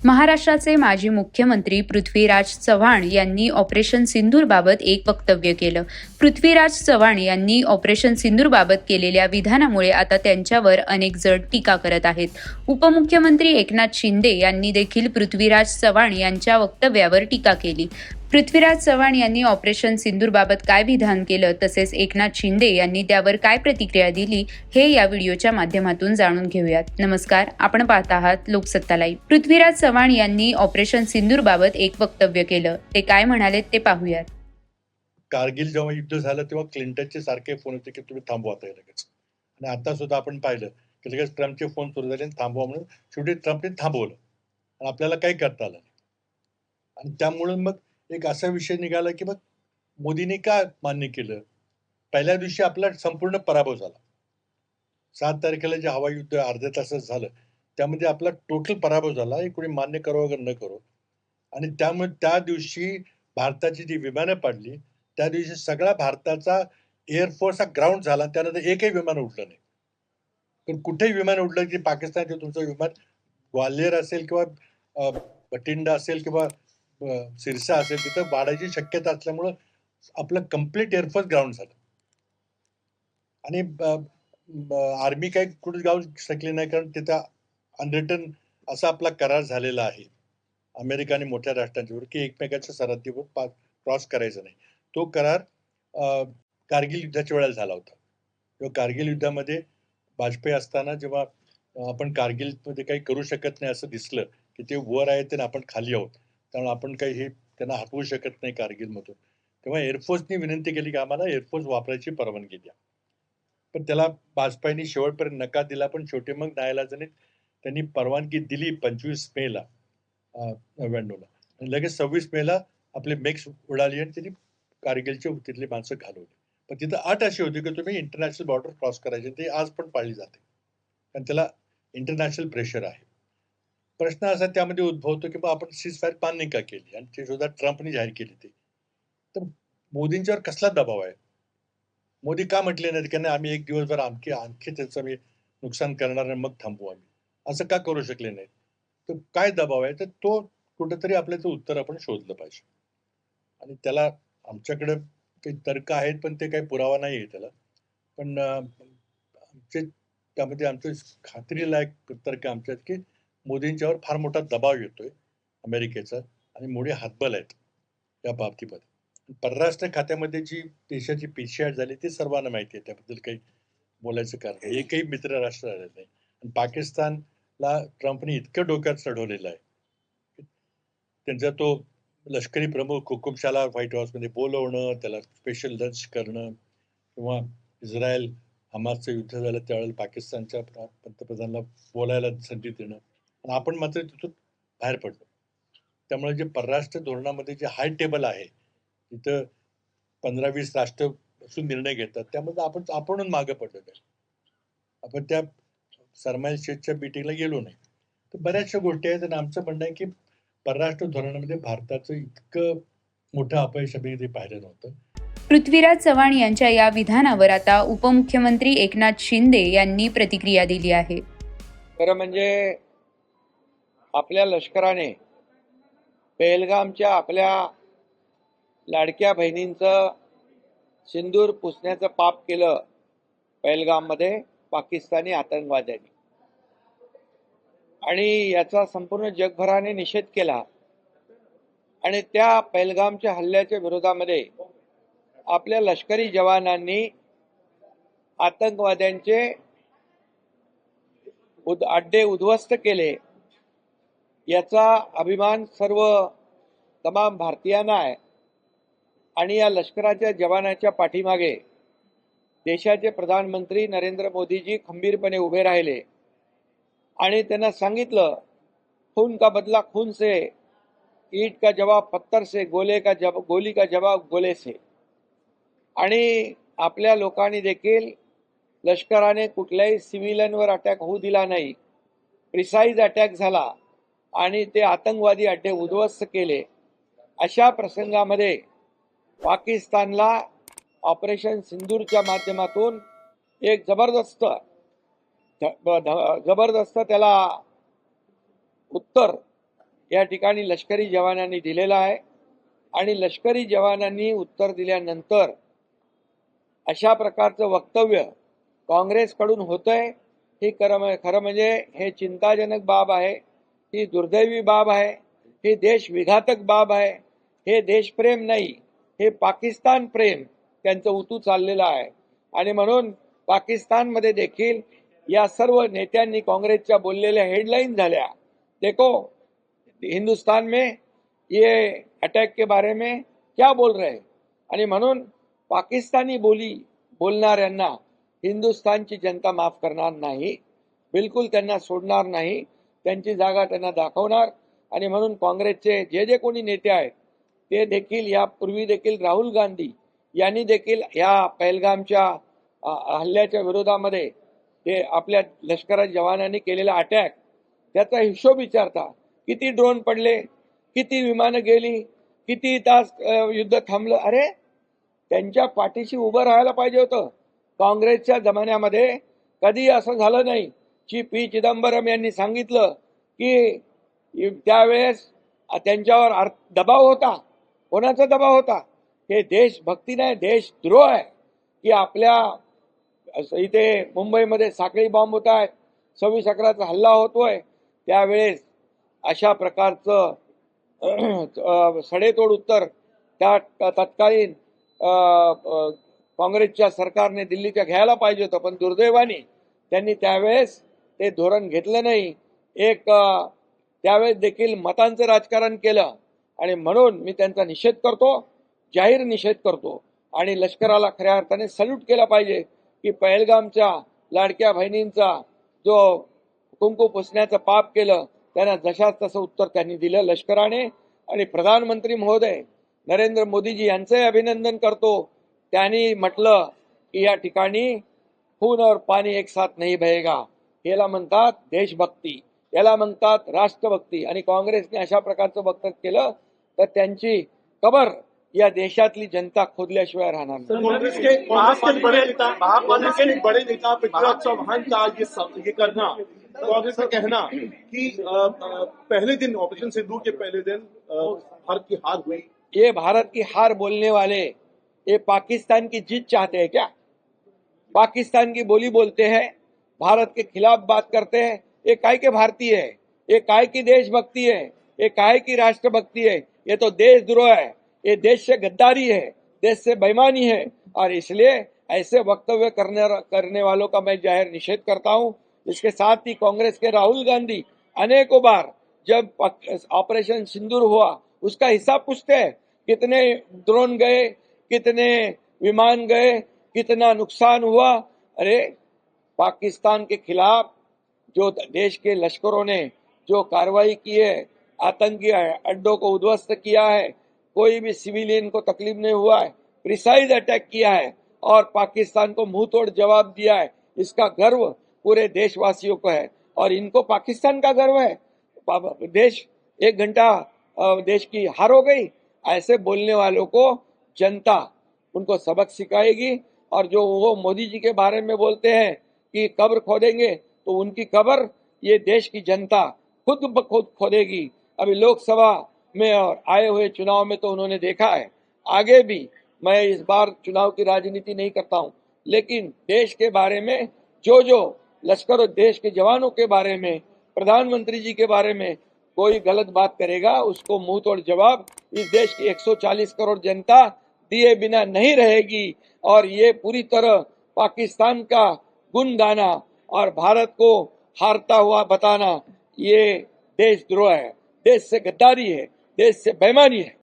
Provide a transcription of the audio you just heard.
महाराष्ट्राचे माजी मुख्यमंत्री पृथ्वीराज चव्हाण यांनी ऑपरेशन सिंदूरबाबत एक वक्तव्य केलं. पृथ्वीराज चव्हाण यांनी ऑपरेशन सिंदूरबाबत केलेल्या विधानामुळे आता त्यांच्यावर अनेक जण टीका करत आहेत. उपमुख्यमंत्री एकनाथ शिंदे यांनी देखील पृथ्वीराज चव्हाण यांच्या वक्तव्यावर टीका केली. पृथ्वीराज चव्हाण यांनी ऑपरेशन सिंदूरबाबत काय विधान केलं, तसेच एकनाथ शिंदे यांनी त्यावर काय प्रतिक्रिया दिली, हे या व्हिडिओच्या माध्यमातून जाणून घेऊयात. नमस्कार, आपण पाहत आहात लोकसत्ता लाईव्ह. पृथ्वीराज चव्हाण यांनी ऑपरेशन सिंदूरबाबत एक वक्तव्य केलं. ते काय म्हणाले ते पाहूयात. कारगिल जेव्हा युद्ध झालं तेव्हा क्लिंटनचे सारखे फोन होते की तुम्ही थांबवा आता लगेच. आणि आता सुद्धा आपण पाहिलं की लगेच ट्रम्पचे फोन सुरू झाले आणि थांबवा म्हणून शेवटी ट्रम्पने थांबवलं आणि आपल्याला काही करता आलं नाही. आणि त्यामुळे मग एक असा विषय निघाला की मग मोदीने का मान्य केलं. पहिल्या दिवशी आपला संपूर्ण पराभव झाला. 7 तारखेला जे हवाई युद्ध अर्ध्या तासात झालं त्यामध्ये आपला टोटल पराभव झाला, हे कोणी मान्य करो अगर न करो. आणि त्यामुळे त्या दिवशी भारताची जी विमानं पडली त्या दिवशी सगळा भारताचा एअरफोर्स हा ग्राउंड झाला. त्यानंतर एकही विमान उडलं नाही. पण कुठेही विमान उडलं की पाकिस्तानचे तुमचं विमान ग्वाल्हेर असेल किंवा बठिंडा असेल किंवा सिरसा असेल तिथं वाढायची शक्यता असल्यामुळं आपलं कम्प्लीट एअरफोर्स ग्राउंड झालं. आणि आर्मी काही कुठे जाऊ शकली नाही, कारण तिथं अनरिटन असा आपला करार झालेला आहे अमेरिका आणि मोठ्या राष्ट्रांच्यावर की एकमेकांच्या सरहद्दीवर क्रॉस करायचा नाही. तो करार कारगिल युद्धाच्या वेळेला झाला होता. तेव्हा कारगिल युद्धामध्ये वाजपेयी असताना जेव्हा आपण कारगिलमध्ये काही करू शकत नाही असं दिसलं की ते वर आहेत आणि आपण खाली आहोत, त्यामुळे आपण काही हे त्यांना हटवू शकत नाही कारगिलमधून, तेव्हा एअरफोर्सनी विनंती केली की आम्हाला एअरफोर्स वापरायची परवानगी द्या. पण त्याला वाजपेयींनी शेवटपर्यंत नकार दिला. पण शेवटी मग न्यायालयाने त्यांनी परवानगी दिली 25 मेला 99ला. आणि लगेच 26 मेला आपले मेक्स उडाली आणि त्यांनी कारगिलचे तिथली माणसं घालवली. पण तिथं अट अशी होती की तुम्ही इंटरनॅशनल बॉर्डर क्रॉस करायची. ती आज पण पाळली जाते कारण त्याला इंटरनॅशनल प्रेशर आहे. प्रश्न असा त्यामध्ये उद्भवतो की आपण सीजफायर मान्य का केली आणि ते सुद्धा ट्रम्पने जाहीर केली. ते तर मोदींच्यावर कसला दबाव आहे. मोदी का म्हटले नाही की नाही आम्ही एक दिवसभर आणखी त्याचं मी नुकसान करणार आणि मग थांबवू आम्ही, असं का करू शकले नाही. तर काय दबाव आहे, तर तो कुठंतरी आपल्याचं उत्तर आपण शोधलं पाहिजे. आणि त्याला आमच्याकडे काही तर्क आहेत पण ते काही पुरावा नाही आहे त्याला. पण आमचे त्यामध्ये आमचं खात्रीलायक तर्क आमच्यात की मोदींच्यावर फार मोठा दबाव येतोय अमेरिकेचा आणि मोठी हातबल आहेत या बाबतीमध्ये. परराष्ट्र खात्यामध्ये जी देशाची पीछेहाट झाली ती सर्वांना माहिती आहे. त्याबद्दल काही बोलायचं कारण नाही. एकही मित्र राष्ट्र आलेलं नाही. आणि पाकिस्तानला ट्रम्पने इतकं डोक्यात चढवलेलं आहे, त्यांचा तो लष्करी प्रमुख हुकुमशाला व्हाईट हाऊसमध्ये बोलवणं, त्याला स्पेशल लंच करणं, किंवा इस्रायल हमासचं युद्ध झालं त्यावेळेला पाकिस्तानच्या पंतप्रधानाला बोलायला संधी देणं, आणि आपण मात्र तिथून बाहेर पडलो. त्यामुळे जे परराष्ट्र धोरणामध्ये जे हाय टेबल आहे तिथं 15-20 राष्ट्र बसून निर्णय घेतात, त्यामध्ये आपण मागे पडलेलो आहे. आपण त्या सरमाईल शेखच्या मीटिंगला गेलो नाही. तर बऱ्याचशा गोष्टी आहेत. आणि आमचं म्हणणं आहे की परराष्ट्र धोरणामध्ये भारताचं इतकं मोठं अपयश आम्ही ते पाहिलं नव्हतं. पृथ्वीराज चव्हाण यांच्या या विधानावर आता उपमुख्यमंत्री एकनाथ शिंदे यांनी प्रतिक्रिया दिली आहे. खरं म्हणजे आपल्या लष्कराने पेहलगामच्या आपल्या लाडक्या बहिणींचं सिंदूर पुसण्याचं पाप केलं पेहलगाममध्ये पाकिस्तानी आतंकवाद्यांनी, आणि याचा संपूर्ण जगभराने निषेध केला. आणि त्या पेहलगामच्या हल्ल्याच्या विरोधामध्ये आपल्या लष्करी जवानांनी आतंकवाद्यांचे अड्डे उद्ध्वस्त केले. याचा अभिमान सर्व तमाम भारतीयांना आहे. आणि या लष्कराच्या जवानाच्या पाठीमागे देशाचे प्रधानमंत्री नरेंद्र मोदीजी खंबीरपणे उभे राहिले आणि त्यांना सांगितलं, खून का बदला खून से, ईट का जवाब पत्थर से, गोली का जवाब गोले से. आणि आपल्या लोकांनी देखील लष्कराने कुठल्याही सिव्हिलियनवर अटॅक होऊ दिला नाही. प्रिसाईज अटॅक झाला आणि ते आतंकवादी अड्डे उद्ध्वस्त केले. अशा प्रसंगामध्ये पाकिस्तानला ऑपरेशन सिंदूरच्या माध्यमातून एक जबरदस्त त्याला उत्तर या ठिकाणी लष्करी जवानांनी दिलेला आहे आणि लष्करी जवानांनी उत्तर दिल्यानंतर अशा प्रकारचं वक्तव्य काँग्रेसकडून होतंय ही खरं म्हणजे हे चिंताजनक बाब आहे, ही दुर्दैवी बाब आहे, ही देशविघातक बाब आहे. हे देशप्रेम नाही, हे पाकिस्तान प्रेम त्यांचं उतू चाललेलं आहे. आणि म्हणून पाकिस्तानमध्ये देखील या सर्व नेत्यांनी काँग्रेसच्या बोललेल्या हेडलाईन झाल्या, देखो हिंदुस्तान में ये अटैक के बारे में क्या बोल रहे हैं. आणि म्हणून पाकिस्तानी बोलणाऱ्यांना हिंदुस्थानची जनता माफ करणार नाही, बिलकुल त्यांना सोडणार नाही, त्यांची जागा त्यांना दाखवणार. आणि म्हणून काँग्रेसचे जे कोणी नेते आहेत ते देखील यापूर्वी देखील राहुल गांधी यांनी देखील या पहलगामच्या हल्ल्याच्या विरोधामध्ये ते आपल्या लष्कराच्या जवानांनी केलेला अटॅक त्याचा हिशोब विचारता, किती ड्रोन पडले, किती विमानं गेली, किती तास युद्ध थांबलं. अरे त्यांच्या पाठीशी उभं राहायला पाहिजे होतं. काँग्रेसच्या जमान्यामध्ये कधी असं झालं नाही. पी चिदंबरम यांनी सांगितलं की त्यावेळेस त्यांच्यावर दबाव होता. कोणाचा दबाव होता? हे देशभक्ती नाही, देशद्रोह आहे की आपल्या इथे मुंबईमध्ये साखळी बॉम्ब होत आहेत, 26/11चा हल्ला होतोय, त्यावेळेस अशा प्रकारचं सडेतोड उत्तर त्या तत्कालीन काँग्रेसच्या सरकारने दिल्लीच्या घ्यायला पाहिजे होतं. पण दुर्दैवाने त्यांनी त्यावेळेस ते धोरण घेतलं नाही. त्यावेळेस देखील मतांचं राजकारण केलं आणि म्हणून मी त्यांचा निषेध करतो, जाहीर निषेध करतो. आणि लष्कराला खऱ्या अर्थाने सल्यूट केला पाहिजे की पहलगामच्या लाडक्या बहिणींचा जो कुंकू पुसण्याचं पाप केलं त्यांना जशाच तसं उत्तर त्यांनी दिलं लष्कराने. आणि प्रधानमंत्री महोदय नरेंद्र मोदीजी यांचंही अभिनंदन करतो. त्यांनी म्हटलं की या ठिकाणी खून और पाणी एक साथ नहीं बहेगा. याला म्हणतात देशभक्ती, याला म्हणतात राष्ट्रभक्ती. आणि काँग्रेसने अशा प्रकारचं वक्तव्य केलं तर त्यांची कबर या देशातली जनता खोदल्याशिवाय राहणार नाही. कांग्रेस के बड़े नेता पृथ्वीराज चौहान का ये करना, कांग्रेस का कहना कि पहले दिन ऑपरेशन सिंदूर के पहले दिन भारत की हार हुई. ये भारत की हार बोलने वाले ये पाकिस्तान की जीत चाहते हैं क्या? पाकिस्तान की बोली बोलते हैं, भारत के खिलाफ बात करते हैं. ये काय के भारतीय है, ये काय की देशभक्ति है, ये काय की राष्ट्रभक्ति है? ये तो देशद्रोह है, ये देश से गद्दारी है, देश से बेईमानी है. और इसलिए ऐसे वक्तव्य करने वालों का मैं जाहिर निषेध करता हूं. इसके साथ ही कांग्रेस के राहुल गांधी अनेकों बार जब ऑपरेशन सिंदूर हुआ उसका हिसाब पूछते हैं, कितने ड्रोन गए, कितने विमान गए, कितना नुकसान हुआ. अरे पाकिस्तान के खिलाफ जो देश के लश्करों ने जो कार्रवाई की है, आतंकी अड्डों को उद्ध्वस्त किया है, कोई भी सिविलियन को तकलीफ नहीं हुआ है, प्रिसाइज अटैक किया है और पाकिस्तान को मुंह तोड़ जवाब दिया है, इसका गर्व पूरे देशवासियों को है. और इनको पाकिस्तान का गर्व है. देश 1 घंटा देश की हार हो गई, ऐसे बोलने वालों को जनता उनको सबक सिखाएगी. और जो वो मोदी जी के बारे में बोलते हैं कि कब्र खोदेंगे, तो उनकी कब्र ये देश की जनता खुद ब खुद खोदेगी. अभी लोकसभा में और आए हुए चुनाव में तो उन्होंने देखा है. आगे भी मैं इस बार चुनाव की राजनीति नहीं करता हूं, लेकिन देश के बारे में जो लश्कर और देश के जवानों के बारे में, प्रधानमंत्री जी के बारे में कोई गलत बात करेगा, उसको मुंह तोड़ जवाब इस देश की 140 करोड़ जनता दिए बिना नहीं रहेगी. और ये पूरी तरह पाकिस्तान का गुण गाना और भारत को हारता हुआ बताना ये देशद्रोह है, देश से गद्दारी है, देश से बेईमानी है.